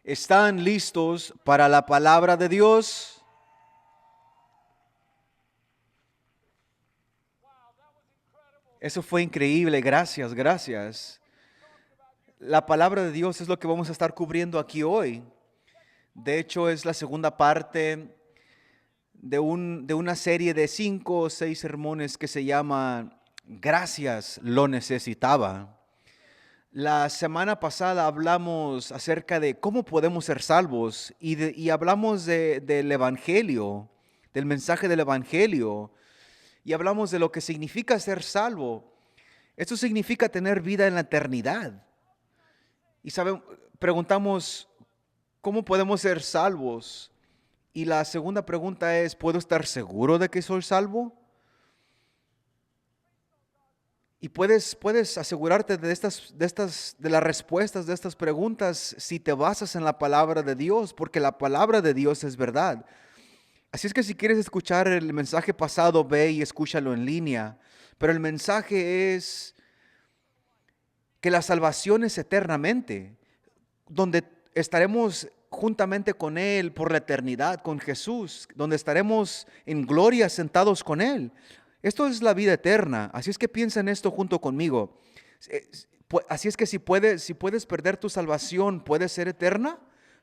¿Están listos para la palabra de Dios? Eso fue increíble, gracias, gracias. La palabra de Dios es lo que vamos a estar cubriendo aquí hoy. De hecho, es la segunda parte de una serie de 5 o 6 sermones que se llama Gracias, lo necesitaba. La semana pasada hablamos acerca de cómo podemos ser salvos y hablamos del Evangelio, del mensaje del Evangelio, y hablamos de lo que significa ser salvo. Esto significa tener vida en la eternidad. Y preguntamos, ¿cómo podemos ser salvos? Y la segunda pregunta es, ¿puedo estar seguro de que soy salvo? Y puedes asegurarte de las respuestas de estas preguntas si te basas en la palabra de Dios, porque la palabra de Dios es verdad. Así es que si quieres escuchar el mensaje pasado, ve y escúchalo en línea. Pero el mensaje es que la salvación es eternamente, donde estaremos juntamente con Él por la eternidad, con Jesús, donde estaremos en gloria sentados con Él. Esto es la vida eterna, así es que piensa en esto junto conmigo. Así es que si puedes perder tu salvación, ¿puede ser eterna?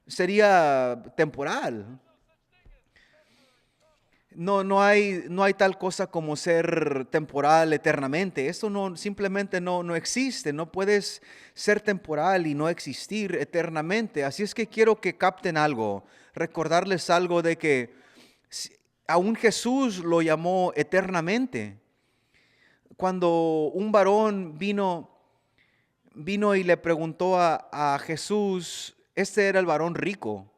Sería temporal. No hay tal cosa como ser temporal eternamente. Eso simplemente no existe. No puedes ser temporal y no existir eternamente. Así es que quiero que capten algo, recordarles algo de que aún Jesús lo llamó eternamente. Cuando un varón vino y le preguntó a Jesús, este era el varón rico,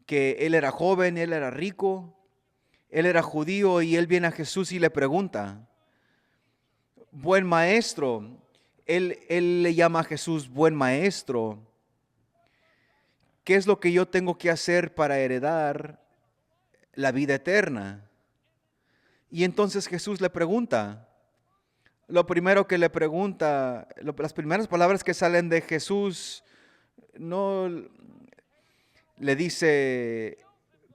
que él era joven, él era rico. Él era judío y él viene a Jesús y le pregunta, buen maestro, él le llama a Jesús buen maestro, ¿qué es lo que yo tengo que hacer para heredar la vida eterna? Y entonces Jesús le pregunta, lo primero que le pregunta, las primeras palabras que salen de Jesús, no le dice,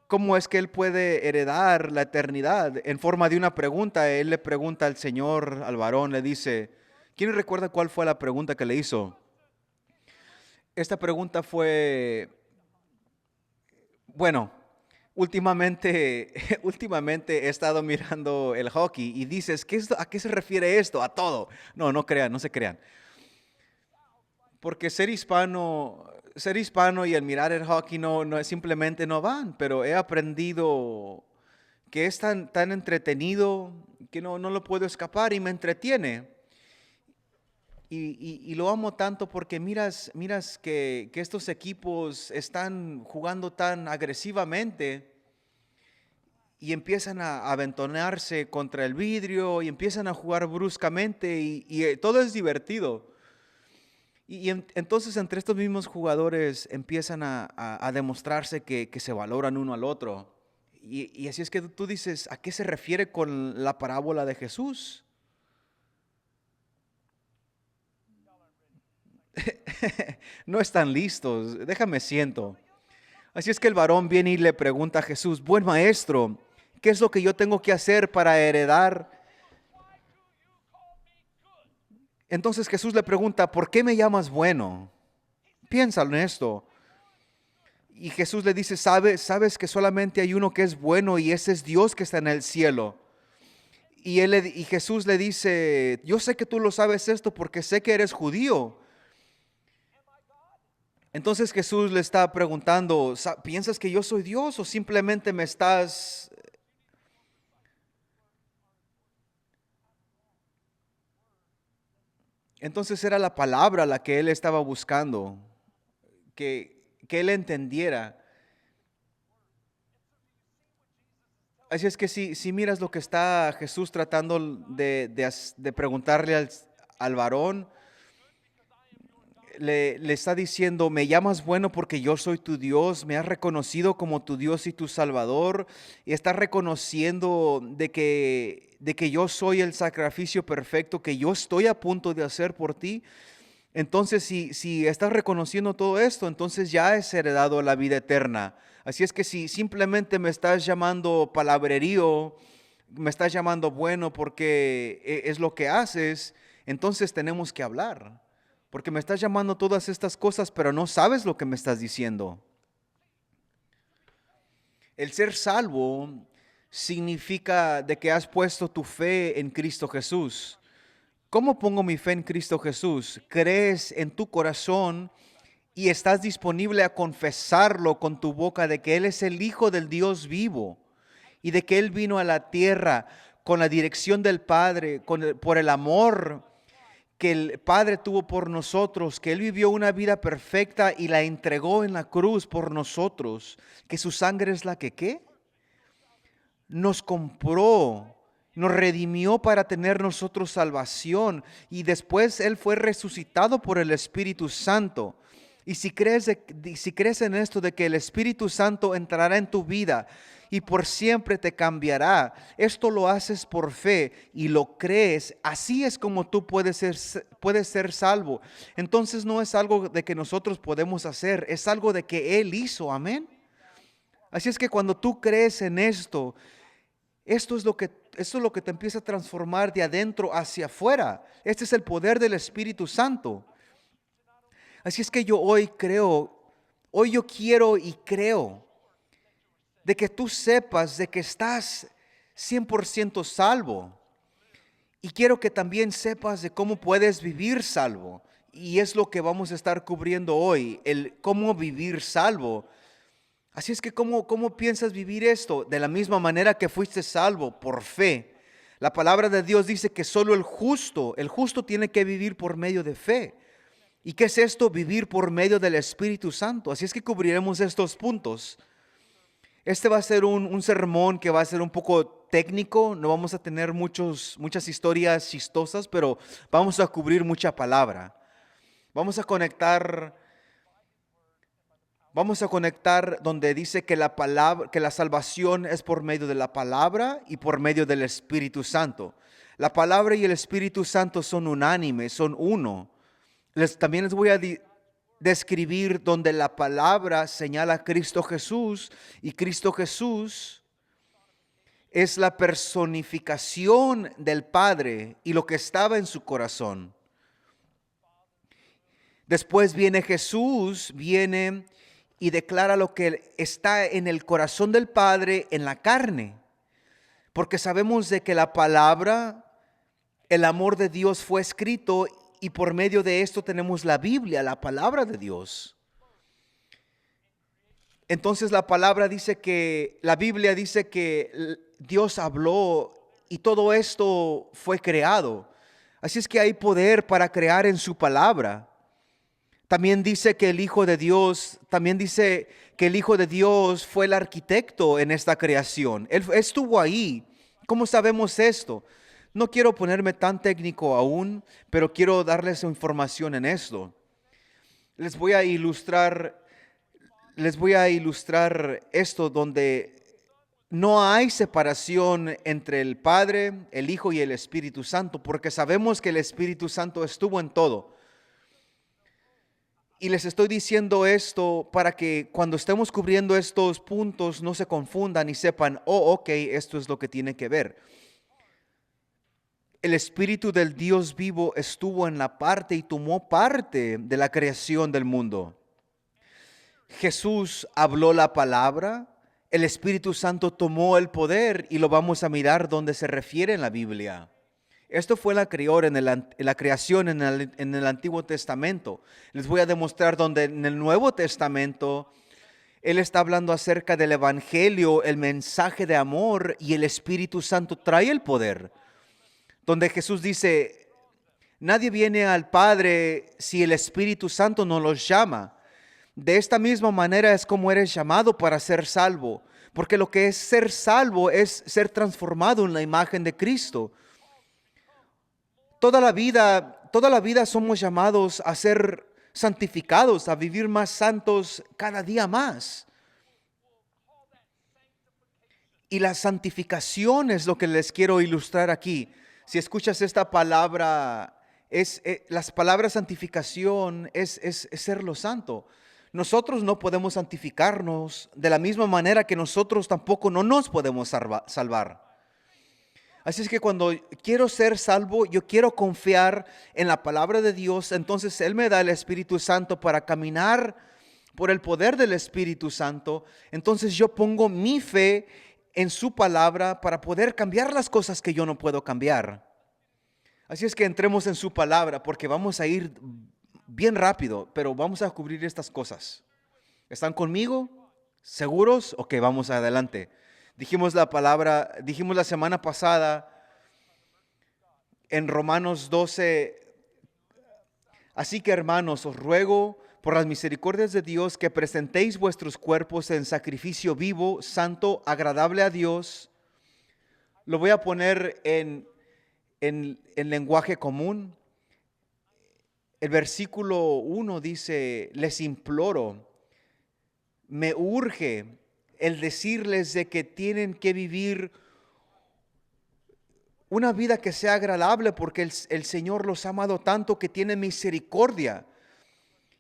¿cómo es que él puede heredar la eternidad? En forma de una pregunta, él le pregunta al Señor, al varón, le dice, ¿quién recuerda cuál fue la pregunta que le hizo? Esta pregunta fue, bueno, últimamente, últimamente he estado mirando el hockey y dices, ¿a qué se refiere esto? A todo. No crean, no se crean. Porque ser hispano y el mirar el hockey simplemente no van, pero he aprendido que es tan entretenido que no lo puedo escapar y me entretiene. Y lo amo tanto porque miras que estos equipos están jugando tan agresivamente y empiezan a aventonarse contra el vidrio y empiezan a jugar bruscamente y todo es divertido. Entonces entre estos mismos jugadores empiezan a demostrarse que se valoran uno al otro. Y así es que tú dices, ¿a qué se refiere con la parábola de Jesús? No están listos, déjame siento. Así es que el varón viene y le pregunta a Jesús, buen maestro, ¿qué es lo que yo tengo que hacer para heredar? Entonces Jesús le pregunta, ¿por qué me llamas bueno? Piénsalo en esto. Y Jesús le dice, sabes que solamente hay uno que es bueno y ese es Dios que está en el cielo. Y Jesús le dice, yo sé que tú lo sabes esto porque sé que eres judío. Entonces Jesús le está preguntando, ¿piensas que yo soy Dios o simplemente me estás... Entonces era la palabra la que él estaba buscando, que él entendiera. Así es que si miras lo que está Jesús tratando de preguntarle al varón, le está diciendo, me llamas bueno porque yo soy tu Dios, me has reconocido como tu Dios y tu Salvador, y estás reconociendo de que yo soy el sacrificio perfecto que yo estoy a punto de hacer por ti. Entonces, si estás reconociendo todo esto, entonces ya has heredado la vida eterna. Así es que si simplemente me estás llamando palabrerío, me estás llamando bueno porque es lo que haces, entonces tenemos que hablar. Porque me estás llamando todas estas cosas, pero no sabes lo que me estás diciendo. El ser salvo significa de que has puesto tu fe en Cristo Jesús. ¿Cómo pongo mi fe en Cristo Jesús? Crees en tu corazón y estás disponible a confesarlo con tu boca de que Él es el Hijo del Dios vivo y de que Él vino a la tierra con la dirección del Padre, por el amor que el Padre tuvo por nosotros, que Él vivió una vida perfecta y la entregó en la cruz por nosotros, que su sangre es la que, ¿qué? Nos compró, nos redimió para tener nosotros salvación y después Él fue resucitado por el Espíritu Santo. Y si crees en esto de que el Espíritu Santo entrará en tu vida y por siempre te cambiará, esto lo haces por fe y lo crees, así es como tú puedes ser salvo. Entonces no es algo de que nosotros podemos hacer, es algo de que Él hizo, amén. Así es que cuando tú crees en esto, esto es lo que te empieza a transformar de adentro hacia afuera. Este es el poder del Espíritu Santo. Así es que yo hoy yo quiero y creo de que tú sepas de que estás 100% salvo. Y quiero que también sepas de cómo puedes vivir salvo. Y es lo que vamos a estar cubriendo hoy, el cómo vivir salvo. Así es que, ¿cómo piensas vivir esto? De la misma manera que fuiste salvo, por fe. La palabra de Dios dice que solo el justo tiene que vivir por medio de fe. ¿Y qué es esto? Vivir por medio del Espíritu Santo. Así es que cubriremos estos puntos. Este va a ser un sermón que va a ser un poco técnico. No vamos a tener muchas historias chistosas, pero vamos a cubrir mucha palabra. Vamos a conectar donde dice que la salvación es por medio de la palabra y por medio del Espíritu Santo. La palabra y el Espíritu Santo son unánimes, son uno. También les voy a describir donde la palabra señala a Cristo Jesús y Cristo Jesús es la personificación del Padre y lo que estaba en su corazón. Después viene Jesús, y declara lo que está en el corazón del Padre en la carne. Porque sabemos de que la palabra, el amor de Dios fue escrito y por medio de esto tenemos la Biblia, la palabra de Dios. Entonces la Biblia dice que Dios habló y todo esto fue creado. Así es que hay poder para crear en su palabra. También dice que el Hijo de Dios fue el arquitecto en esta creación. Él estuvo ahí. ¿Cómo sabemos esto? No quiero ponerme tan técnico aún, pero quiero darles información en esto. Les voy a ilustrar esto donde no hay separación entre el Padre, el Hijo y el Espíritu Santo, porque sabemos que el Espíritu Santo estuvo en todo. Y les estoy diciendo esto para que cuando estemos cubriendo estos puntos no se confundan y sepan, ok, esto es lo que tiene que ver. El Espíritu del Dios vivo estuvo en la parte y tomó parte de la creación del mundo. Jesús habló la palabra, el Espíritu Santo tomó el poder y lo vamos a mirar donde se refiere en la Biblia. Esto fue la creación en el Antiguo Testamento. Les voy a demostrar donde en el Nuevo Testamento Él está hablando acerca del Evangelio, el mensaje de amor y el Espíritu Santo trae el poder. Donde Jesús dice, nadie viene al Padre si el Espíritu Santo no los llama. De esta misma manera es como eres llamado para ser salvo. Porque lo que es ser salvo es ser transformado en la imagen de Cristo. Toda la vida somos llamados a ser santificados, a vivir más santos cada día más. Y la santificación es lo que les quiero ilustrar aquí. Si escuchas esta palabra Las palabras santificación es ser lo santo. Nosotros no podemos santificarnos de la misma manera que nosotros tampoco no nos podemos salvar. Así es que cuando quiero ser salvo, yo quiero confiar en la palabra de Dios, entonces Él me da el Espíritu Santo para caminar por el poder del Espíritu Santo. Entonces yo pongo mi fe en su palabra para poder cambiar las cosas que yo no puedo cambiar. Así es que entremos en su palabra porque vamos a ir bien rápido, pero vamos a cubrir estas cosas. ¿Están conmigo? ¿Seguros? Ok, vamos adelante. Dijimos la semana pasada en Romanos 12, así que hermanos, os ruego por las misericordias de Dios que presentéis vuestros cuerpos en sacrificio vivo, santo, agradable a Dios. Lo voy a poner en lenguaje común. El versículo 1 dice, les imploro, me urge el decirles de que tienen que vivir una vida que sea agradable porque el Señor los ha amado tanto que tiene misericordia.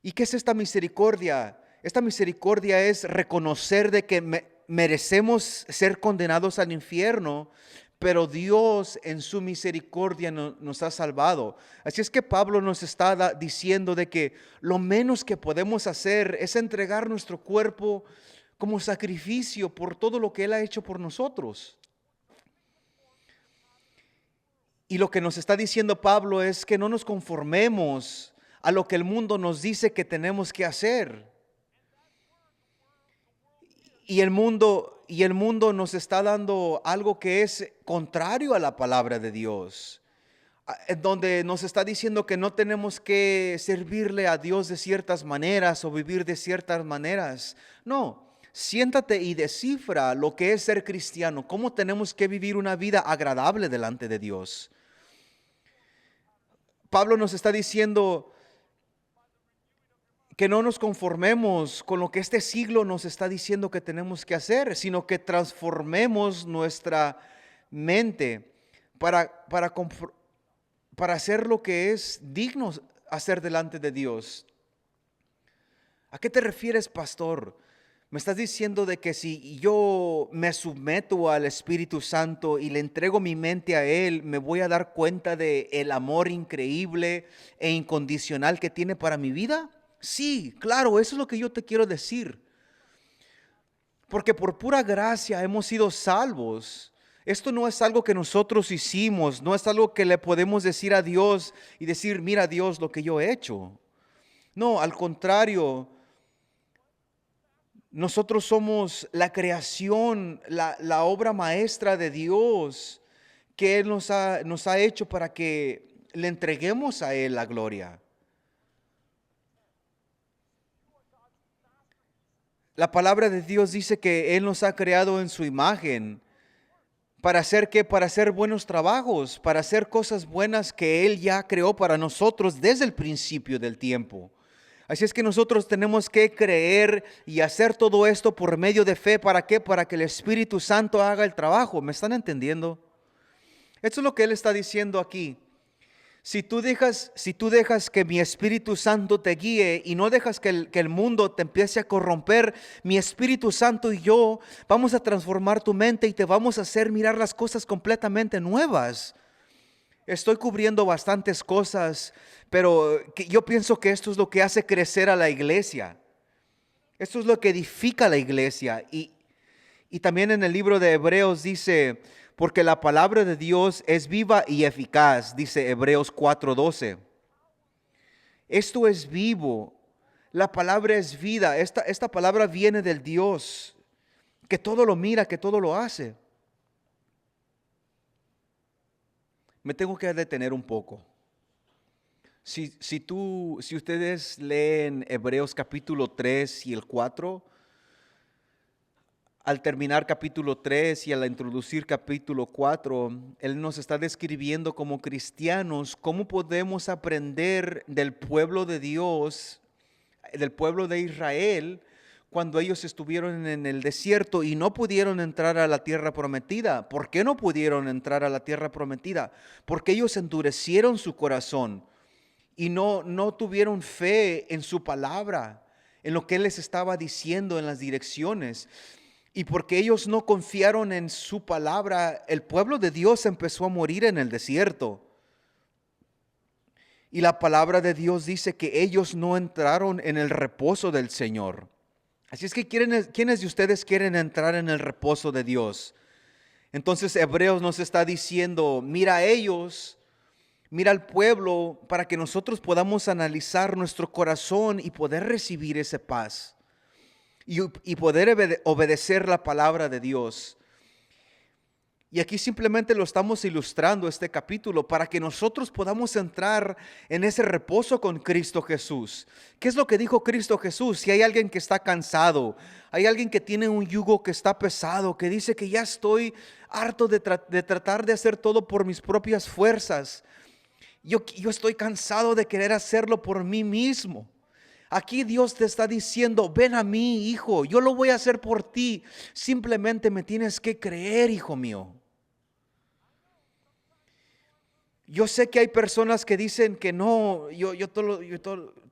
¿Y qué es esta misericordia? Esta misericordia es reconocer de que merecemos ser condenados al infierno, pero Dios en su misericordia nos ha salvado. Así es que Pablo nos está diciendo de que lo menos que podemos hacer es entregar nuestro cuerpo como sacrificio por todo lo que Él ha hecho por nosotros. Y lo que nos está diciendo Pablo es que no nos conformemos a lo que el mundo nos dice que tenemos que hacer. Y el mundo nos está dando algo que es contrario a la palabra de Dios, donde nos está diciendo que no tenemos que servirle a Dios de ciertas maneras o vivir de ciertas maneras. No, siéntate y descifra lo que es ser cristiano, cómo tenemos que vivir una vida agradable delante de Dios. Pablo nos está diciendo que no nos conformemos con lo que este siglo nos está diciendo que tenemos que hacer, sino que transformemos nuestra mente para hacer lo que es digno hacer delante de Dios. ¿A qué te refieres, pastor? Me estás diciendo de que si yo me someto al Espíritu Santo y le entrego mi mente a Él, me voy a dar cuenta de el amor increíble e incondicional que tiene para mi vida. Sí, claro, eso es lo que yo te quiero decir. Porque por pura gracia hemos sido salvos. Esto no es algo que nosotros hicimos, no es algo que le podemos decir a Dios y decir, mira Dios lo que yo he hecho. No, al contrario, nosotros somos la creación, la obra maestra de Dios que Él nos ha hecho para que le entreguemos a Él la gloria. La palabra de Dios dice que Él nos ha creado en su imagen. ¿Para hacer qué? Para hacer buenos trabajos, para hacer cosas buenas que Él ya creó para nosotros desde el principio del tiempo. Así es que nosotros tenemos que creer y hacer todo esto por medio de fe. ¿Para qué? Para que el Espíritu Santo haga el trabajo. ¿Me están entendiendo? Esto es lo que Él está diciendo aquí. Si tú dejas que mi Espíritu Santo te guíe y no dejas que el mundo te empiece a corromper, mi Espíritu Santo y yo vamos a transformar tu mente y te vamos a hacer mirar las cosas completamente nuevas. Estoy cubriendo bastantes cosas, pero yo pienso que esto es lo que hace crecer a la iglesia. Esto es lo que edifica a la iglesia. Y también en el libro de Hebreos dice, porque la palabra de Dios es viva y eficaz, dice Hebreos 4:12. Esto es vivo, la palabra es vida, esta palabra viene del Dios, que todo lo mira, que todo lo hace. Me tengo que detener un poco. Si ustedes leen Hebreos capítulo 3 y el 4, al terminar capítulo 3 y al introducir capítulo 4, Él nos está describiendo como cristianos cómo podemos aprender del pueblo de Dios, del pueblo de Israel, cuando ellos estuvieron en el desierto y no pudieron entrar a la tierra prometida. ¿Por qué no pudieron entrar a la tierra prometida? Porque ellos endurecieron su corazón. y no tuvieron fe en su palabra, en lo que Él les estaba diciendo, en las direcciones. Y porque ellos no confiaron en su palabra, el pueblo de Dios empezó a morir en el desierto. Y la palabra de Dios dice que ellos no entraron en el reposo del Señor. Así es que ¿quiénes de ustedes quieren entrar en el reposo de Dios? Entonces Hebreos nos está diciendo, mira a ellos, mira al pueblo, para que nosotros podamos analizar nuestro corazón y poder recibir esa paz y poder obedecer la palabra de Dios. Y aquí simplemente lo estamos ilustrando este capítulo para que nosotros podamos entrar en ese reposo con Cristo Jesús. ¿Qué es lo que dijo Cristo Jesús? Si hay alguien que está cansado, hay alguien que tiene un yugo que está pesado, que dice que ya estoy harto de tratar de hacer todo por mis propias fuerzas. Yo estoy cansado de querer hacerlo por mí mismo. Aquí Dios te está diciendo, ven a mí, hijo, yo lo voy a hacer por ti. Simplemente me tienes que creer, hijo mío. Yo sé que hay personas que dicen que no, yo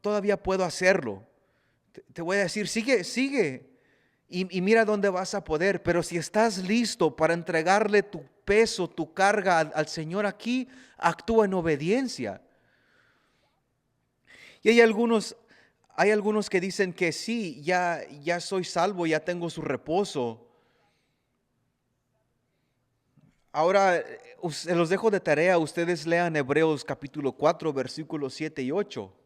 todavía puedo hacerlo. Te voy a decir, sigue y mira dónde vas a poder. Pero si estás listo para entregarle tu peso, tu carga al Señor aquí, actúa en obediencia. Y hay algunos que dicen que sí, ya soy salvo, ya tengo su reposo. Ahora, se los dejo de tarea, ustedes lean Hebreos capítulo 4, versículos 7 y 8.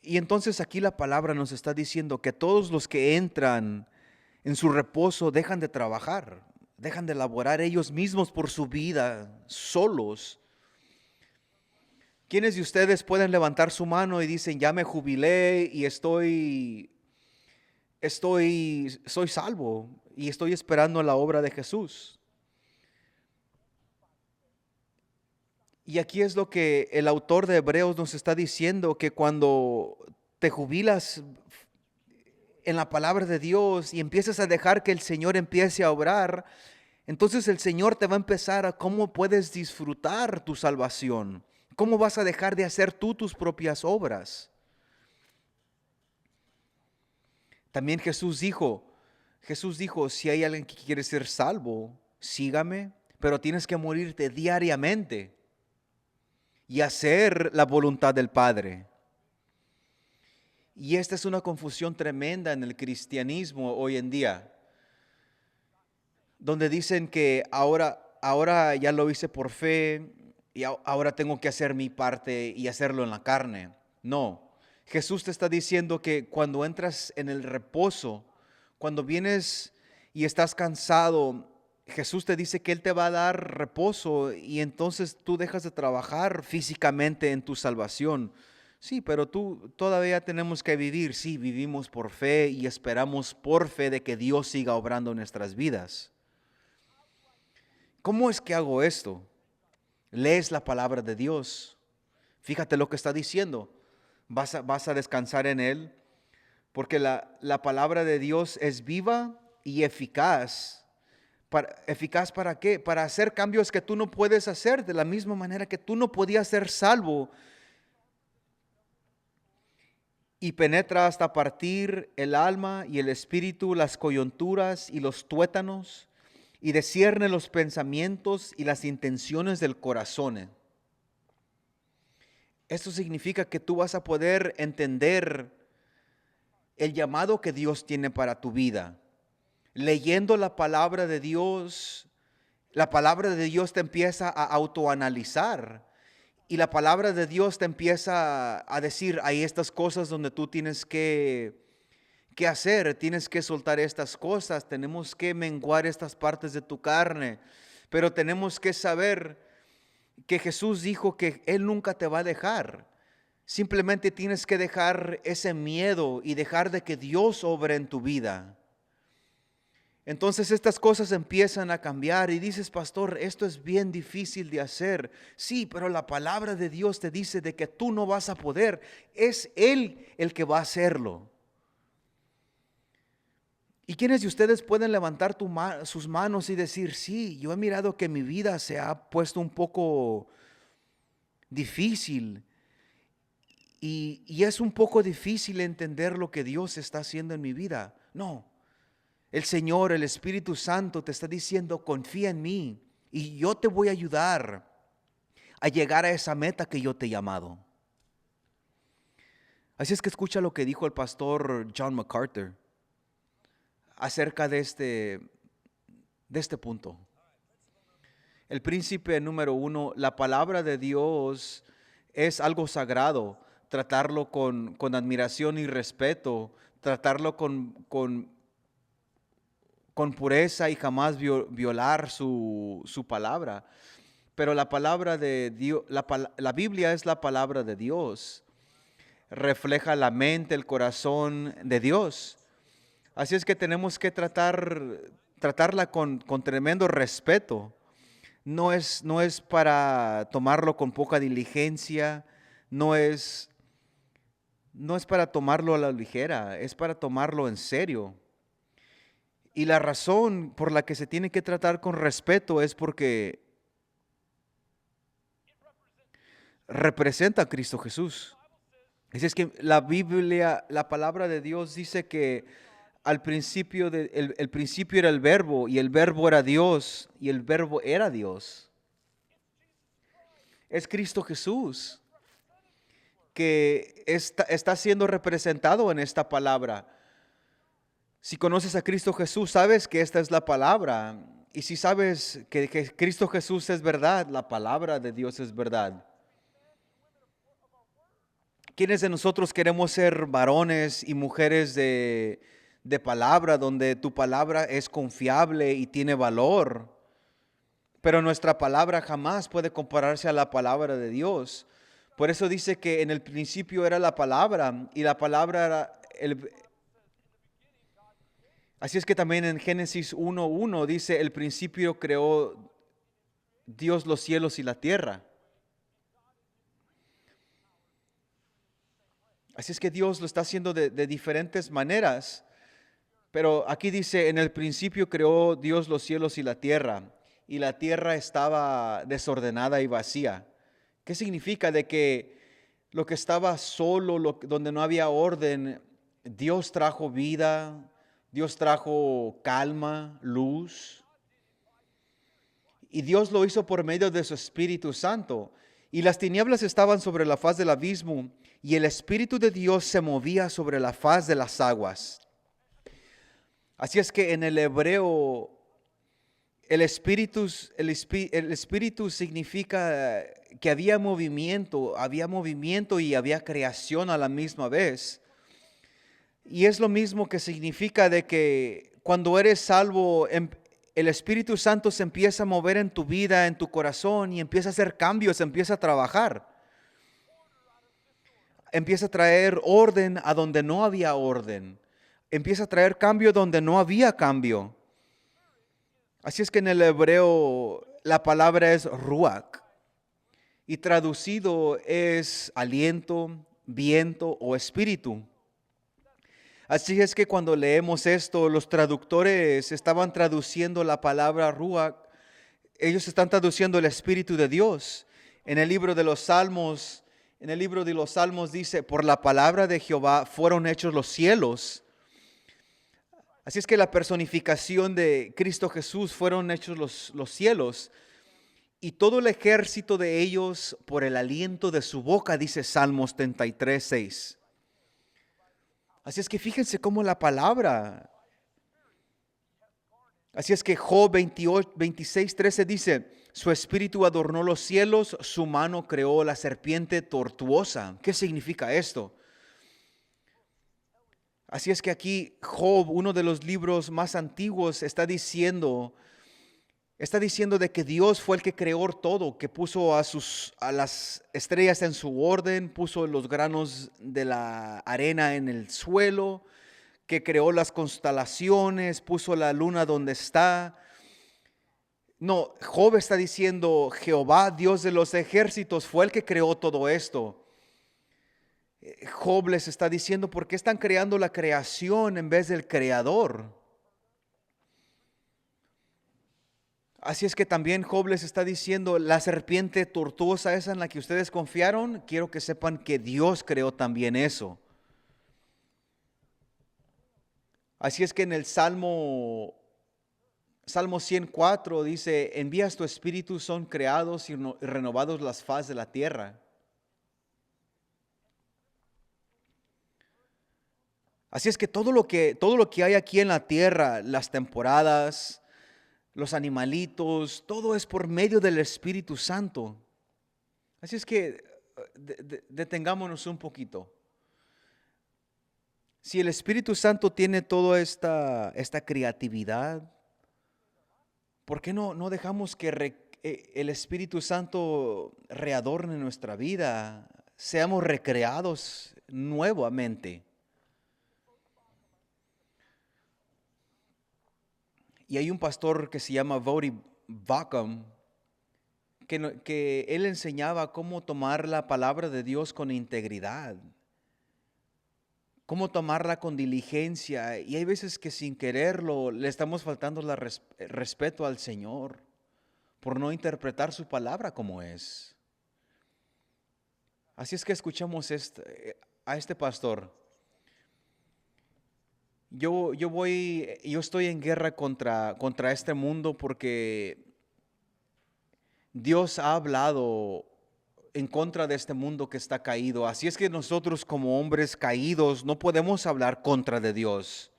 Y entonces aquí la palabra nos está diciendo que todos los que entran en su reposo dejan de trabajar, dejan de laborar ellos mismos por su vida, solos. ¿Quiénes de ustedes pueden levantar su mano y dicen, ya me jubilé y soy salvo y estoy esperando la obra de Jesús? Y aquí es lo que el autor de Hebreos nos está diciendo, que cuando te jubilas en la palabra de Dios y empiezas a dejar que el Señor empiece a obrar, entonces el Señor te va a empezar a cómo puedes disfrutar tu salvación, cómo vas a dejar de hacer tú tus propias obras. También Jesús dijo, si hay alguien que quiere ser salvo, sígame, pero tienes que morirte diariamente y hacer la voluntad del Padre. Y esta es una confusión tremenda en el cristianismo hoy en día, donde dicen que ahora ya lo hice por fe y ahora tengo que hacer mi parte y hacerlo en la carne. No, Jesús te está diciendo que cuando entras en el reposo, cuando vienes y estás cansado, Jesús te dice que Él te va a dar reposo y entonces tú dejas de trabajar físicamente en tu salvación. Sí, pero todavía tenemos que vivir. Sí, vivimos por fe y esperamos por fe de que Dios siga obrando en nuestras vidas. ¿Cómo es que hago esto? Lees la palabra de Dios. Fíjate lo que está diciendo. Vas a descansar en Él, porque la palabra de Dios es viva y eficaz. ¿Eficaz para qué? Para hacer cambios que tú no puedes hacer, de la misma manera que tú no podías ser salvo. Y penetra hasta partir el alma y el espíritu, las coyunturas y los tuétanos, y discierne los pensamientos y las intenciones del corazón. Esto significa que tú vas a poder entender el llamado que Dios tiene para tu vida. Leyendo la palabra de Dios, la palabra de Dios te empieza a autoanalizar. Y la palabra de Dios te empieza a decir, hay estas cosas donde tú tienes que hacer, tienes que soltar estas cosas, tenemos que menguar estas partes de tu carne, pero tenemos que saber que Jesús dijo que Él nunca te va a dejar. Simplemente tienes que dejar ese miedo y dejar de que Dios obre en tu vida. Entonces estas cosas empiezan a cambiar y dices, pastor, esto es bien difícil de hacer. Sí, pero la palabra de Dios te dice de que tú no vas a poder. Es Él el que va a hacerlo. ¿Y quiénes de ustedes pueden levantar sus manos y decir, sí, yo he mirado que mi vida se ha puesto un poco difícil y es un poco difícil entender lo que Dios está haciendo en mi vida? No, el Señor, el Espíritu Santo te está diciendo, confía en mí y yo te voy a ayudar a llegar a esa meta que yo te he llamado. Así es que escucha lo que dijo el pastor John MacArthur acerca de este punto. El príncipe número 1, la palabra de Dios es algo sagrado. Tratarlo con admiración y respeto, tratarlo con pureza y jamás violar su palabra. Pero la palabra de Dios, la Biblia es la palabra de Dios. Refleja la mente, el corazón de Dios. Así es que tenemos que tratarla con tremendo respeto. No es para tomarlo con poca diligencia, no es para tomarlo a la ligera, es para tomarlo en serio. Y la razón por la que se tiene que tratar con respeto es porque representa a Cristo Jesús. Así es que la Biblia, la palabra de Dios dice que al principio, el principio era el verbo y el verbo era Dios y el verbo era Dios. Es Cristo Jesús que está siendo representado en esta palabra. Si conoces a Cristo Jesús, sabes que esta es la palabra. Y si sabes que Cristo Jesús es verdad, la palabra de Dios es verdad. ¿Quiénes de nosotros queremos ser varones y mujeres de palabra, donde tu palabra es confiable y tiene valor? Pero nuestra palabra jamás puede compararse a la palabra de Dios. Por eso dice que en el principio era la palabra y la palabra era Así es que también en Génesis 1:1 dice, el principio creó Dios los cielos y la tierra. Así es que Dios lo está haciendo de diferentes maneras. Pero aquí dice, en el principio creó Dios los cielos y la tierra estaba desordenada y vacía. ¿Qué significa? De que lo que estaba solo, donde no había orden, Dios trajo vida, Dios trajo calma, luz. Y Dios lo hizo por medio de su Espíritu Santo. Y las tinieblas estaban sobre la faz del abismo, y el Espíritu de Dios se movía sobre la faz de las aguas. Así es que en el hebreo, el espíritu significa que había movimiento y había creación a la misma vez. Y es lo mismo que significa de que cuando eres salvo, el Espíritu Santo se empieza a mover en tu vida, en tu corazón, y empieza a hacer cambios, empieza a trabajar. Empieza a traer orden a donde no había orden. Empieza a traer cambio donde no había cambio. Así es que en el hebreo la palabra es ruach y traducido es aliento, viento o espíritu. Así es que cuando leemos esto, los traductores estaban traduciendo la palabra ruach, ellos están traduciendo el Espíritu de Dios. En el libro de los Salmos dice, por la palabra de Jehová fueron hechos los cielos. Así es que la personificación de Cristo Jesús fueron hechos los cielos y todo el ejército de ellos por el aliento de su boca, dice Salmos 33:6. Así es que fíjense cómo la palabra. Así es que Job 26:13 dice, su espíritu adornó los cielos, su mano creó la serpiente tortuosa. ¿Qué significa esto? Así es que aquí Job, uno de los libros más antiguos, está diciendo de que Dios fue el que creó todo, que puso a las estrellas en su orden, puso los granos de la arena en el suelo, que creó las constelaciones, puso la luna donde está. No, Job está diciendo, Jehová, Dios de los ejércitos, fue el que creó todo esto. Job les está diciendo, ¿por qué están creando la creación en vez del creador? Así es que también Job les está diciendo, la serpiente tortuosa esa en la que ustedes confiaron, quiero que sepan que Dios creó también eso. Así es que en el Salmo 104 dice, envías tu espíritu, son creados y renovados las faz de la tierra. Así es que todo lo que hay aquí en la tierra, las temporadas, los animalitos, todo es por medio del Espíritu Santo. Así es que detengámonos un poquito. Si el Espíritu Santo tiene toda esta creatividad, ¿por qué no dejamos que el Espíritu Santo readorne nuestra vida? Seamos recreados nuevamente. Y hay un pastor que se llama Voddie Baucham, que él enseñaba cómo tomar la palabra de Dios con integridad, cómo tomarla con diligencia. Y hay veces que sin quererlo le estamos faltando respeto al Señor por no interpretar su palabra como es. Así es que escuchamos a este pastor. Yo estoy en guerra contra este mundo porque Dios ha hablado en contra de este mundo que está caído. Así es que nosotros como hombres caídos no podemos hablar contra de Dios.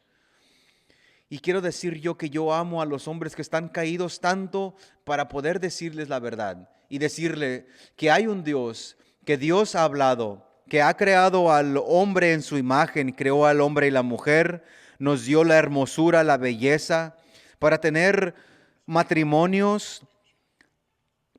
Y quiero decir yo que yo amo a los hombres que están caídos tanto para poder decirles la verdad y decirle que hay un Dios, que Dios ha hablado, que ha creado al hombre en su imagen, creó al hombre y la mujer, nos dio la hermosura, la belleza, para tener matrimonios,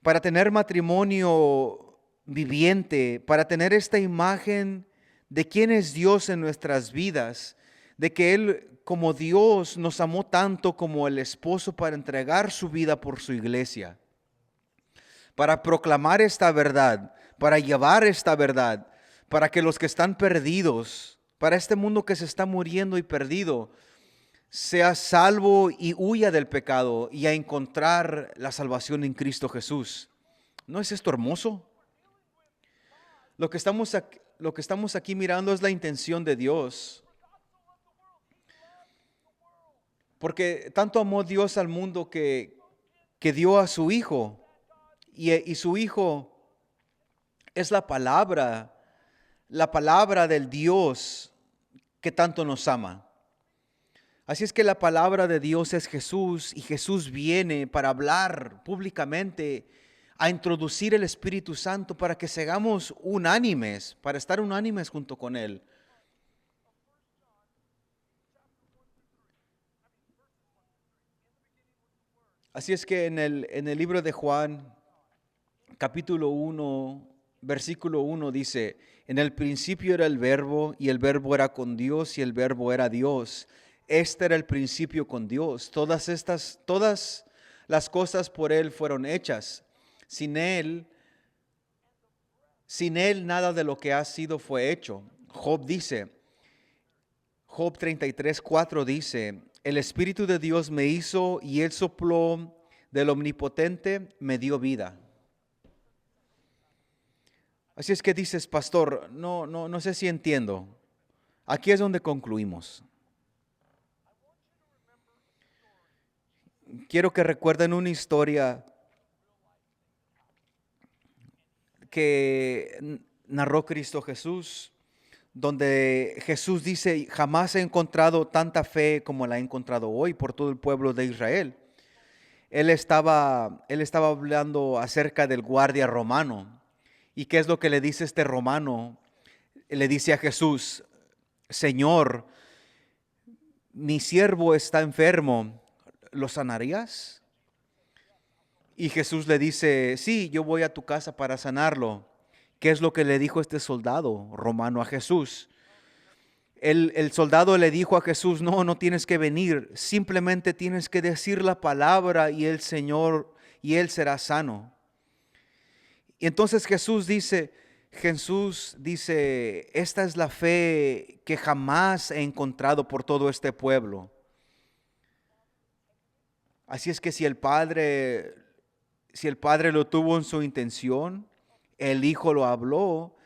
para tener matrimonio viviente, para tener esta imagen de quién es Dios en nuestras vidas, de que Él como Dios nos amó tanto como el esposo para entregar su vida por su iglesia, para proclamar esta verdad, para llevar esta verdad, para que los que están perdidos, para este mundo que se está muriendo y perdido, sea salvo y huya del pecado y a encontrar la salvación en Cristo Jesús. ¿No es esto hermoso? Lo que estamos aquí mirando es la intención de Dios. Porque tanto amó Dios al mundo que dio a su Hijo. Y su Hijo es la palabra del Dios que tanto nos ama. Así es que la palabra de Dios es Jesús, y Jesús viene para hablar públicamente, a introducir el Espíritu Santo para que seamos unánimes, para estar unánimes junto con Él. Así es que en el libro de Juan, capítulo 1, versículo 1 dice, en el principio era el verbo, y el verbo era con Dios, y el verbo era Dios. Este era el principio con Dios. Todas las cosas por Él fueron hechas. Sin Él nada de lo que ha sido fue hecho. Job 33:4 dice, el Espíritu de Dios me hizo y Él sopló del Omnipotente, me dio vida. Así es que dices, pastor, no sé si entiendo. Aquí es donde concluimos. Quiero que recuerden una historia que narró Cristo Jesús, donde Jesús dice, jamás he encontrado tanta fe como la he encontrado hoy por todo el pueblo de Israel. Él estaba hablando acerca del guardia romano. ¿Y qué es lo que le dice este romano? Le dice a Jesús, Señor, mi siervo está enfermo, ¿lo sanarías? Y Jesús le dice, sí, yo voy a tu casa para sanarlo. ¿Qué es lo que le dijo este soldado romano a Jesús? El soldado le dijo a Jesús, no tienes que venir, simplemente tienes que decir la palabra y el Señor, y él será sano. Y entonces Jesús dice, esta es la fe que jamás he encontrado por todo este pueblo. Así es que si el Padre lo tuvo en su intención, el Hijo lo habló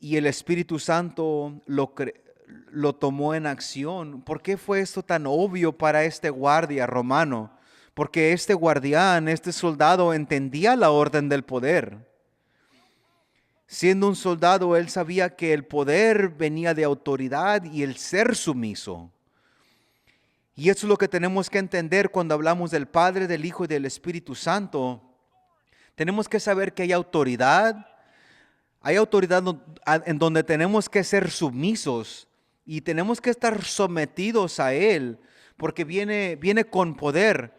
y el Espíritu Santo lo tomó en acción, ¿por qué fue esto tan obvio para este guardia romano? Porque este guardián, este soldado entendía la orden del poder. Siendo un soldado, él sabía que el poder venía de autoridad y el ser sumiso. Y eso es lo que tenemos que entender cuando hablamos del Padre, del Hijo y del Espíritu Santo. Tenemos que saber que hay autoridad en donde tenemos que ser sumisos y tenemos que estar sometidos a Él, porque viene con poder.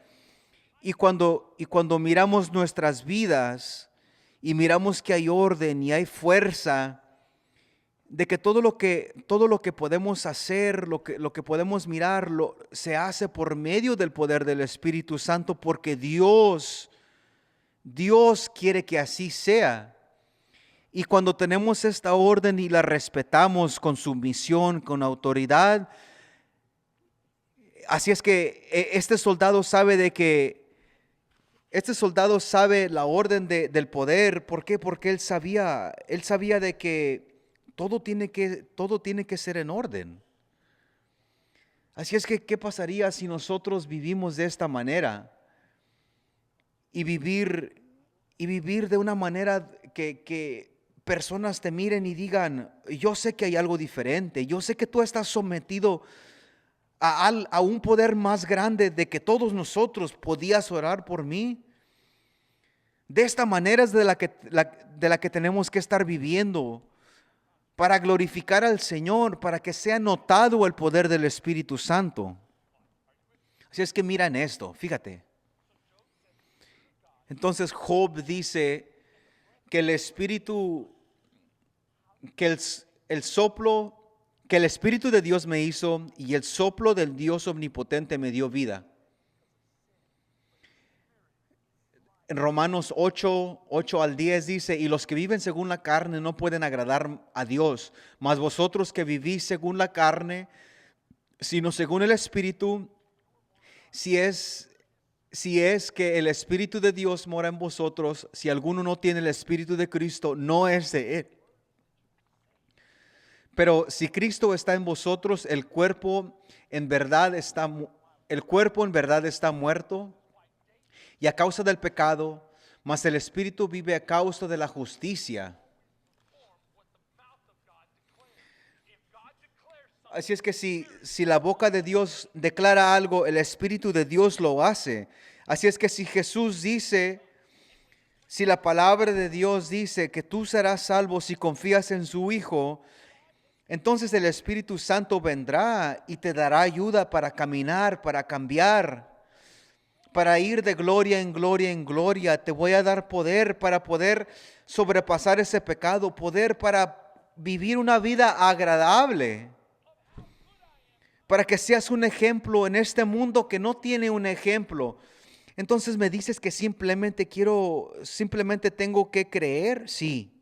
Y cuando miramos nuestras vidas y miramos que hay orden y hay fuerza, de que todo lo que podemos hacer, lo que podemos mirar, se hace por medio del poder del Espíritu Santo, porque Dios quiere que así sea. Y cuando tenemos esta orden y la respetamos con sumisión, con autoridad, así es que este soldado sabe la orden del poder. ¿Por qué? Porque él sabía de que todo tiene que ser en orden. Así es que, ¿qué pasaría si nosotros vivimos de esta manera? Y vivir de una manera que personas te miren y digan, yo sé que hay algo diferente, yo sé que tú estás sometido a un poder más grande de que todos nosotros. ¿Podías orar por mí? De esta manera es de la que tenemos que estar viviendo, para glorificar al Señor, para que sea notado el poder del Espíritu Santo. Así es que miren esto, fíjate. Entonces Job dice que el Espíritu, que el soplo, que el Espíritu de Dios me hizo y el soplo del Dios omnipotente me dio vida. En Romanos 8:8-10 dice, y los que viven según la carne no pueden agradar a Dios, mas vosotros que vivís según la carne, sino según el Espíritu, si es que el Espíritu de Dios mora en vosotros, si alguno no tiene el Espíritu de Cristo, no es de él. Pero si Cristo está en vosotros, el cuerpo en verdad está muerto y a causa del pecado, mas el Espíritu vive a causa de la justicia. Así es que si la boca de Dios declara algo, el Espíritu de Dios lo hace. Así es que si Jesús dice, si la palabra de Dios dice que tú serás salvo si confías en su Hijo, entonces el Espíritu Santo vendrá y te dará ayuda para caminar, para cambiar, para ir de gloria en gloria en gloria. Te voy a dar poder para poder sobrepasar ese pecado, poder para vivir una vida agradable, para que seas un ejemplo en este mundo que no tiene un ejemplo. Entonces me dices que simplemente tengo que creer. Sí,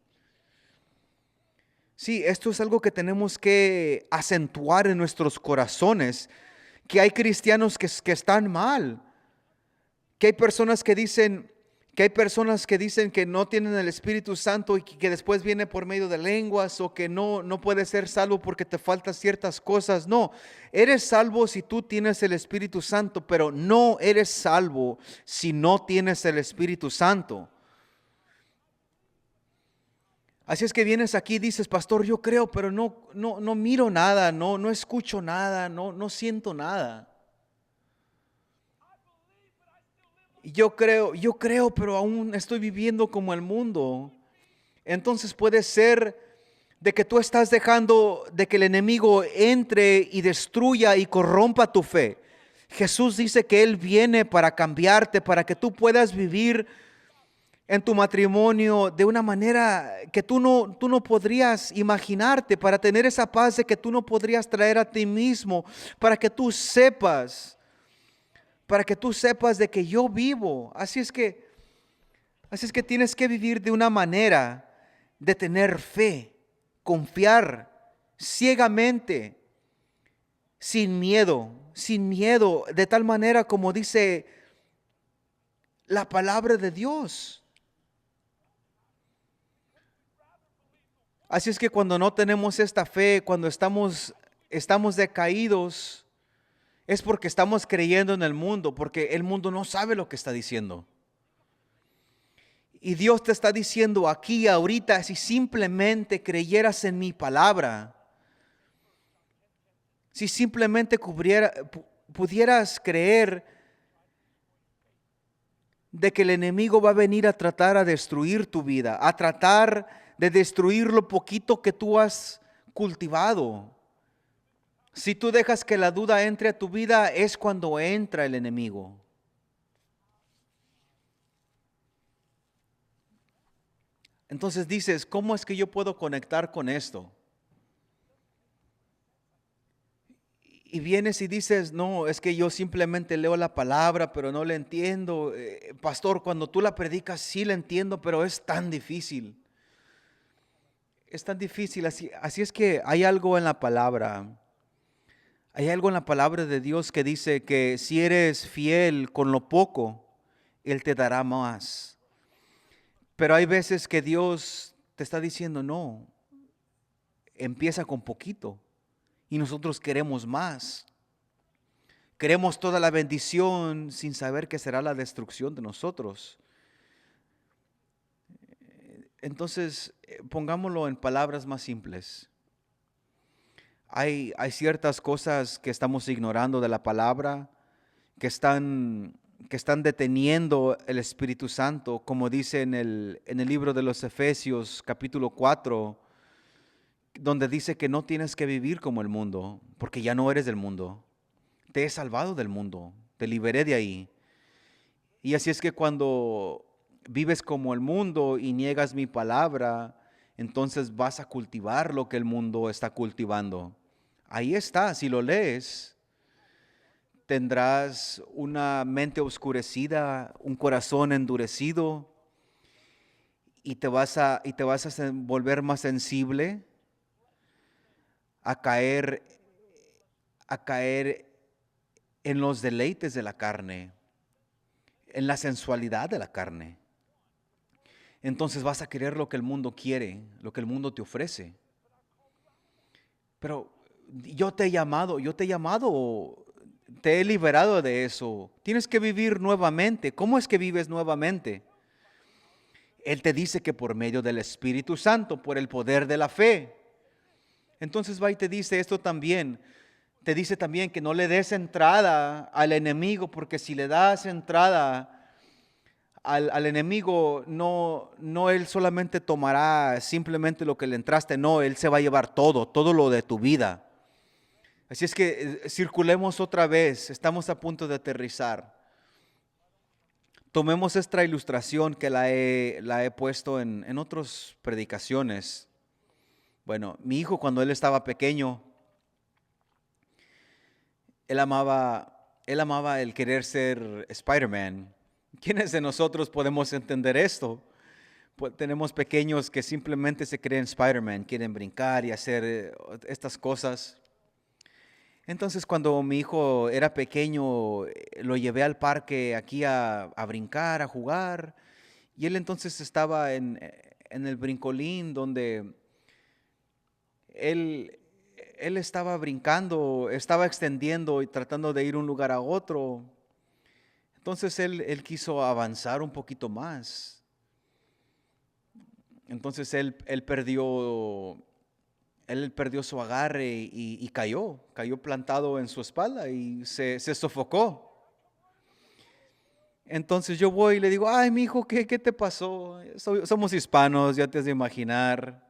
esto es algo que tenemos que acentuar en nuestros corazones, que hay cristianos que están mal, que hay personas que dicen que no tienen el Espíritu Santo y que después viene por medio de lenguas, o que no puedes ser salvo porque te faltan ciertas cosas. No, eres salvo si tú tienes el Espíritu Santo, pero no eres salvo si no tienes el Espíritu Santo. Así es que vienes aquí y dices, pastor, yo creo, pero no miro nada, no escucho nada, no siento nada. Yo creo, pero aún estoy viviendo como el mundo. Entonces puede ser de que tú estás dejando de que el enemigo entre y destruya y corrompa tu fe. Jesús dice que Él viene para cambiarte, para que tú puedas vivir en tu matrimonio de una manera que tú no podrías imaginarte, para tener esa paz de que tú no podrías traer a ti mismo, para que tú sepas de que yo vivo. Así es que tienes que vivir de una manera de tener fe, confiar ciegamente, sin miedo, de tal manera como dice la palabra de Dios. Así es que cuando no tenemos esta fe, cuando estamos decaídos, es porque estamos creyendo en el mundo, porque el mundo no sabe lo que está diciendo. Y Dios te está diciendo aquí, ahorita, si simplemente creyeras en mi palabra, si simplemente pudieras creer de que el enemigo va a venir a tratar a destruir tu vida, a tratar de destruir lo poquito que tú has cultivado. Si tú dejas que la duda entre a tu vida, es cuando entra el enemigo. Entonces dices, ¿cómo es que yo puedo conectar con esto? Y vienes y dices, no, es que yo simplemente leo la palabra, pero no la entiendo. Pastor, cuando tú la predicas, sí la entiendo, pero es tan difícil. Es tan difícil. Así es que hay algo en la palabra. Hay algo en la palabra de Dios que dice que si eres fiel con lo poco, Él te dará más. Pero hay veces que Dios te está diciendo, no, empieza con poquito. Y nosotros queremos más. Queremos toda la bendición sin saber que será la destrucción de nosotros. Entonces, pongámoslo en palabras más simples. Hay ciertas cosas que estamos ignorando de la palabra, que están deteniendo el Espíritu Santo, como dice en el libro de los Efesios, capítulo 4, donde dice que no tienes que vivir como el mundo, porque ya no eres del mundo. Te he salvado del mundo, te liberé de ahí. Y así es que cuando vives como el mundo y niegas mi palabra, entonces vas a cultivar lo que el mundo está cultivando. Ahí está, si lo lees, tendrás una mente oscurecida, un corazón endurecido y te vas a volver más sensible a caer en los deleites de la carne, en la sensualidad de la carne. Entonces vas a querer lo que el mundo quiere, lo que el mundo te ofrece. Pero yo te he llamado, te he liberado de eso. Tienes que vivir nuevamente. ¿Cómo es que vives nuevamente? Él te dice que por medio del Espíritu Santo, por el poder de la fe. Entonces va y te dice esto también. Te dice también que no le des entrada al enemigo, porque si le das entrada al enemigo, no él solamente tomará simplemente lo que le entraste, no, él se va a llevar todo lo de tu vida. Así es que circulemos otra vez, estamos a punto de aterrizar. Tomemos esta ilustración que la he puesto en otras predicaciones. Bueno, mi hijo cuando él estaba pequeño, él amaba el querer ser Spider-Man. ¿Quiénes de nosotros podemos entender esto? Pues tenemos pequeños que simplemente se creen Spider-Man, quieren brincar y hacer estas cosas. Entonces cuando mi hijo era pequeño, lo llevé al parque aquí a brincar, a jugar. Y él entonces estaba en el brincolín donde él, él estaba brincando, estaba extendiendo y tratando de ir de un lugar a otro. Entonces él quiso avanzar un poquito más. Entonces él perdió su agarre y cayó plantado en su espalda y se sofocó. Entonces yo voy y le digo, ay, mi hijo, ¿qué te pasó? Somos hispanos, ya te has de imaginar.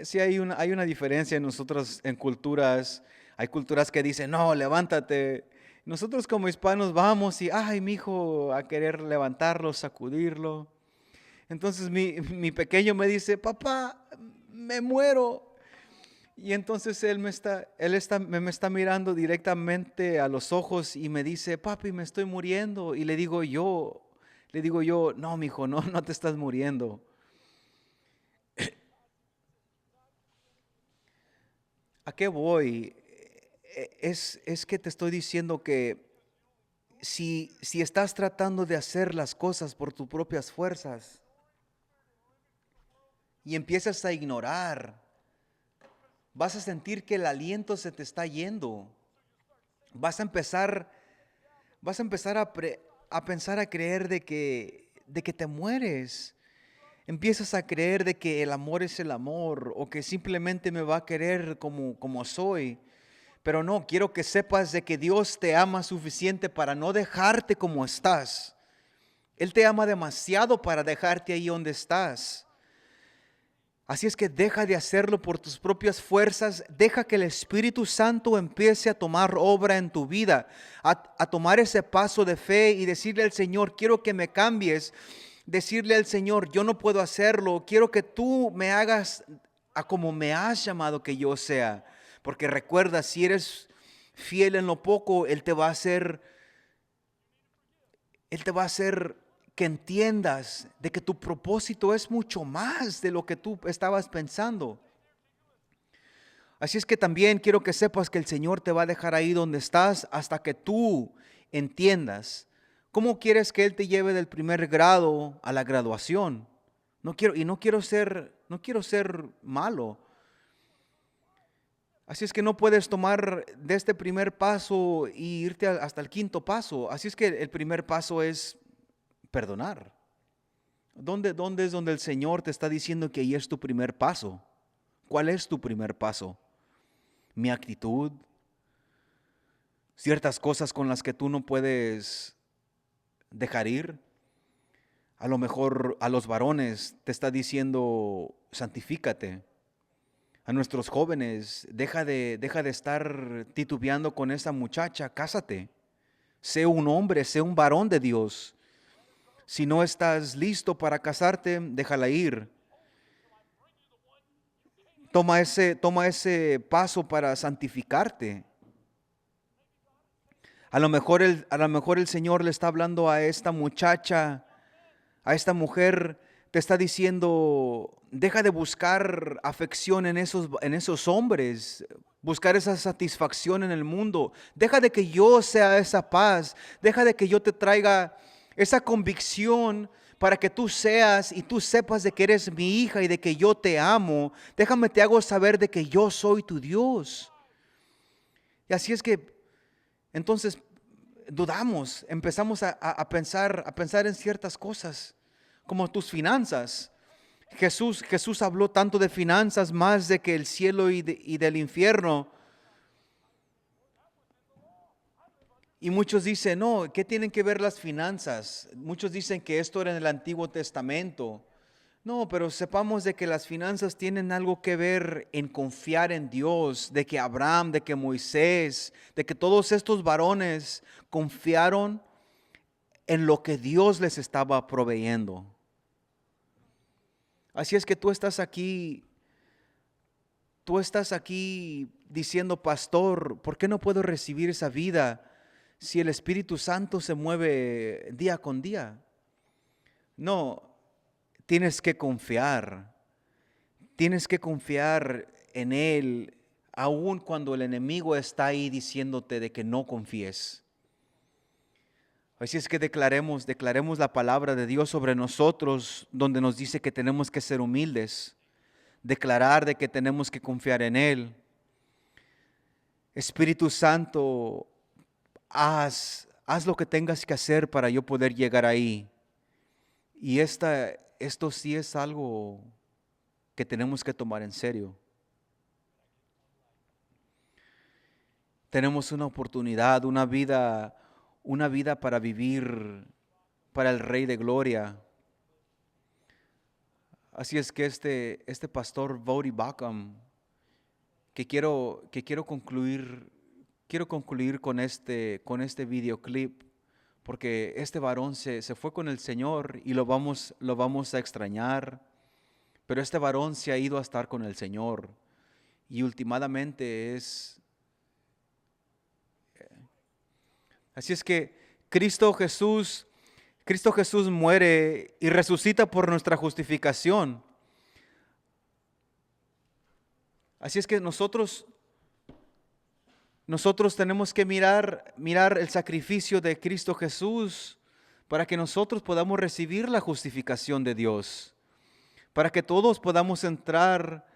Sí hay una diferencia en nosotros, en culturas. Hay culturas que dicen, no, levántate. Nosotros como hispanos vamos y, ay, mi hijo, a querer levantarlo, sacudirlo. Entonces mi pequeño me dice, papá, me muero. Y entonces me está mirando directamente a los ojos y me dice, papi, me estoy muriendo. Y le digo yo, no, mijo, no, no te estás muriendo. ¿A qué voy? Es que te estoy diciendo que si estás tratando de hacer las cosas por tus propias fuerzas y empiezas a ignorar, vas a sentir que el aliento se te está yendo. Vas a empezar a pensar, a creer de que te mueres. Empiezas a creer de que el amor es el amor o que simplemente me va a querer como soy. Pero no, quiero que sepas de que Dios te ama suficiente para no dejarte como estás. Él te ama demasiado para dejarte ahí donde estás. Así es que deja de hacerlo por tus propias fuerzas, deja que el Espíritu Santo empiece a tomar obra en tu vida, a tomar ese paso de fe y decirle al Señor, quiero que me cambies, decirle al Señor, yo no puedo hacerlo, quiero que tú me hagas a como me has llamado que yo sea, porque recuerda, si eres fiel en lo poco, Él te va a hacer que entiendas de que tu propósito es mucho más de lo que tú estabas pensando. Así es que también quiero que sepas que el Señor te va a dejar ahí donde estás hasta que tú entiendas cómo quieres que Él te lleve del primer grado a la graduación. No quiero ser malo. Así es que no puedes tomar de este primer paso y irte hasta el quinto paso. Así es que el primer paso es perdonar. ¿Dónde es donde el Señor te está diciendo que ahí es tu primer paso? ¿Cuál es tu primer paso? Mi actitud, ciertas cosas con las que tú no puedes dejar ir. A lo mejor a los varones te está diciendo santifícate. A nuestros jóvenes, deja de estar titubeando con esa muchacha, cásate. Sé un hombre, sé un varón de Dios. Si no estás listo para casarte, déjala ir. Toma ese paso para santificarte. A lo mejor el Señor le está hablando a esta muchacha, a esta mujer, te está diciendo, deja de buscar afección en esos hombres, buscar esa satisfacción en el mundo. Deja de que yo sea esa paz, deja de que yo te traiga esa convicción para que tú seas y tú sepas de que eres mi hija y de que yo te amo. Déjame te hago saber de que yo soy tu Dios. Y así es que entonces dudamos, empezamos a pensar en ciertas cosas, como tus finanzas. Jesús habló tanto de finanzas más de que el cielo y del infierno. Y muchos dicen, no, ¿qué tienen que ver las finanzas? Muchos dicen que esto era en el Antiguo Testamento. No, pero sepamos de que las finanzas tienen algo que ver en confiar en Dios, de que Abraham, de que Moisés, de que todos estos varones confiaron en lo que Dios les estaba proveyendo. Así es que tú estás aquí diciendo, pastor, ¿por qué no puedo recibir esa vida si el Espíritu Santo se mueve día con día? No, tienes que confiar en Él, aun cuando el enemigo está ahí diciéndote de que no confíes. Así es que declaremos la palabra de Dios sobre nosotros, donde nos dice que tenemos que ser humildes, declarar de que tenemos que confiar en Él. Espíritu Santo, haz lo que tengas que hacer para yo poder llegar ahí. Y esto sí es algo que tenemos que tomar en serio. Tenemos una oportunidad, una vida para vivir para el Rey de Gloria. Así es que este pastor Voddie Baucham, que quiero concluir con este videoclip, porque este varón se fue con el Señor y lo vamos a extrañar, pero este varón se ha ido a estar con el Señor y últimamente así es que Cristo Jesús muere y resucita por nuestra justificación. Así es que nosotros Nosotros tenemos que mirar el sacrificio de Cristo Jesús para que nosotros podamos recibir la justificación de Dios, para que todos podamos entrar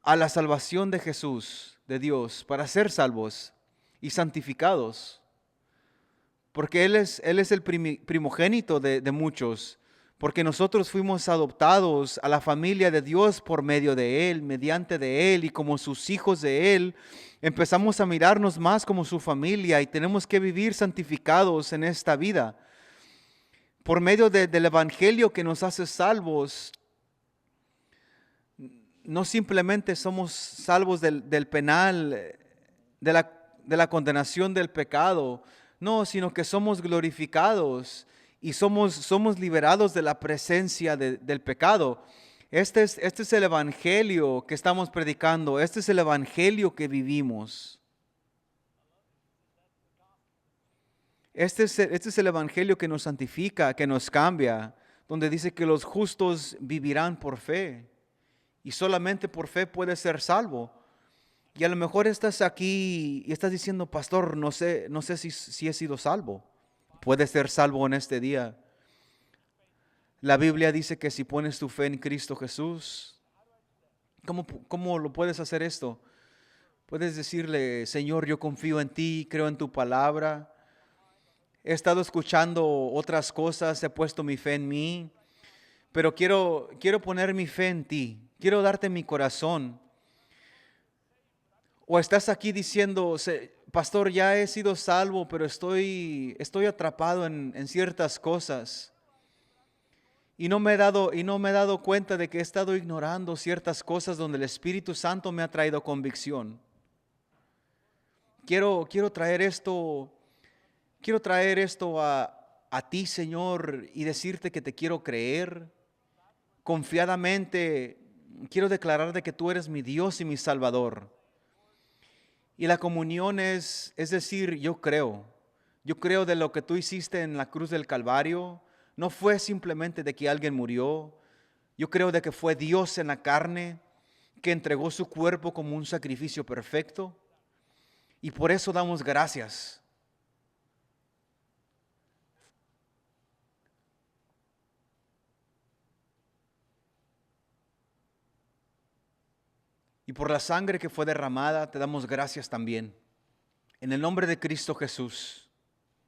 a la salvación de Jesús, de Dios, para ser salvos y santificados. Porque Él es el primogénito de muchos, porque nosotros fuimos adoptados a la familia de Dios por medio de Él, mediante de Él, y como sus hijos de Él, empezamos a mirarnos más como su familia y tenemos que vivir santificados en esta vida. Por medio del Evangelio que nos hace salvos, no simplemente somos salvos del penal, de la condenación del pecado, no, sino que somos glorificados y somos liberados de la presencia del pecado. Este es el evangelio que estamos predicando, este es el evangelio que vivimos. Este es el evangelio que nos santifica, que nos cambia, donde dice que los justos vivirán por fe y solamente por fe puedes ser salvo. Y a lo mejor estás aquí y estás diciendo, pastor, no sé si he sido salvo. Puedes ser salvo en este día. La Biblia dice que si pones tu fe en Cristo Jesús, ¿cómo lo puedes hacer esto? Puedes decirle, Señor, yo confío en ti, creo en tu palabra. He estado escuchando otras cosas, he puesto mi fe en mí, pero quiero poner mi fe en ti. Quiero darte mi corazón. O estás aquí diciendo, pastor, ya he sido salvo, pero estoy atrapado en ciertas cosas. Y no me he dado cuenta de que he estado ignorando ciertas cosas donde el Espíritu Santo me ha traído convicción. Quiero traer esto a ti, Señor, y decirte que te quiero creer. Confiadamente quiero declarar de que tú eres mi Dios y mi Salvador. Y la comunión es decir, yo creo de lo que tú hiciste en la cruz del Calvario. No fue simplemente de que alguien murió. Yo creo de que fue Dios en la carne que entregó su cuerpo como un sacrificio perfecto. Y por eso damos gracias. Y por la sangre que fue derramada, te damos gracias también. En el nombre de Cristo Jesús.